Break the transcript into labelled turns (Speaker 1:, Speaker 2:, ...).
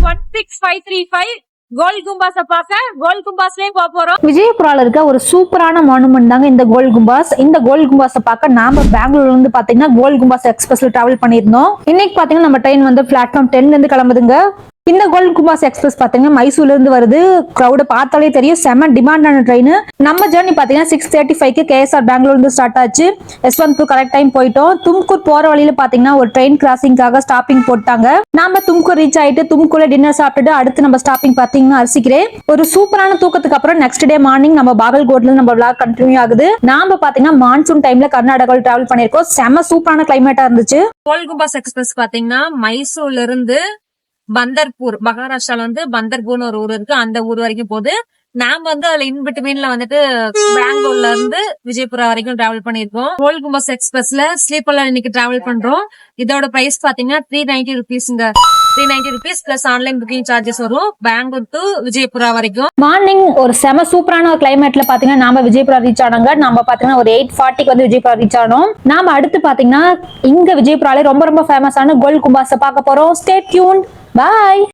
Speaker 1: 16535 கோல் கும்பாஸ பார்க்க கோல் கும்பாஸ்லயும் போறோம்.
Speaker 2: விஜயபுரால இருக்க ஒரு சூப்பரான மானுமெண்ட் தாங்க இந்த கோல் கும்பாஸ். இந்த கோல் கும்பாஸை பார்க்க நாம பெங்களூர்ல இருந்து பாத்தீங்கன்னா கோல் கும்பாஸ் எக்ஸ்பிரஸ்ல டிராவல் பண்ணிருந்தோம். இன்னைக்கு பாத்தீங்கன்னா நம்ம ட்ரெயின் வந்து பிளாட்ஃபார்ம் 10ல இருந்து கிளம்புதுங்க. இந்த கோல் கும்பாஸ் எக்ஸ்பிரஸ் பாத்தீங்கன்னா மைசூர்ல இருந்து வருது. கிரௌட பார்த்தாலே தெரியும், செம டிமாண்டான ட்ரெயின். நம்ம ஜர்னி பாத்தீங்கன்னா 6:35க்கு கேஎஸ்ஆர் பெங்களூர்ல இருந்து ஸ்டார்ட் ஆச்சு. S1 கரெக்ட் டைம் போயிட்டோம். தும்கூர் போற வழியில பாத்தீங்கன்னா ஒரு ட்ரெயின் கிராசிங்காக ஸ்டாப்பிங் போட்டாங்க. நாம தும்கூர் ரீச் ஆயிட்டு தும்கூர்ல டின்னர் சாப்பிட்டுட்டு அடுத்து நம்ம ஸ்டாப்பிங் பாத்தீங்கன்னா அரிசிக்கிறேன். ஒரு சூப்பரான தூக்கத்துக்கு அப்புறம் நெக்ஸ்ட் டே மார்னிங் நம்ம பாகல்கோட்ல நம்ம விளாக் கண்டினியூ ஆகுது. நாம பாத்தீங்கன்னா மான்சூன் டைம்ல கர்நாடகாவில் டிராவல் பண்ணிருக்கோம். செம சூப்பரான கிளைமேட்டா இருந்துச்சு.
Speaker 1: கோல் கும்பாஸ் எக்ஸ்பிரஸ் பாத்தீங்கன்னா மைசூர்ல இருந்து பந்தர்பூர், மகாராஷ்டிரால வந்து பந்தர்பூர்னு ஒரு ஊர் இருக்கு, அந்த ஊர் வரைக்கும் போகுது. நாம வந்து அதுல இன்பிட்வீன்ல வந்துட்டு பெங்களூர்ல இருந்து விஜயபுரா வரைக்கும் டிராவல் பண்ணிருக்கோம். கோல் கும்பாஸ் எக்ஸ்பிரஸ்ல ஸ்லீப்பர்ல இன்னைக்கு டிராவல் பண்றோம். இதோட பிரைஸ் பாத்தீங்கன்னா 390 rupeesங்க. 390 rupees plus online booking charges வரும் பெங்களூர் டு விஜயபுரா வரைக்கும்.
Speaker 2: மார்னிங் ஒரு செம சூப்பரான ஒரு கிளைமேட்ல பாத்தீங்கன்னா நாம விஜயபுரா ரீச் ஆனாங்க. நம்ம பாத்தீங்கன்னா ஒரு 8:40க்கு வந்து விஜயபுரா ரீச் ஆனோம். நாம அடுத்து பாத்தீங்கன்னா இங்க விஜயபுரால ரொம்ப ரொம்ப ஃபேமஸான கோல் கும்பாஸை பார்க்க போறோம். Stay tuned. பாய்.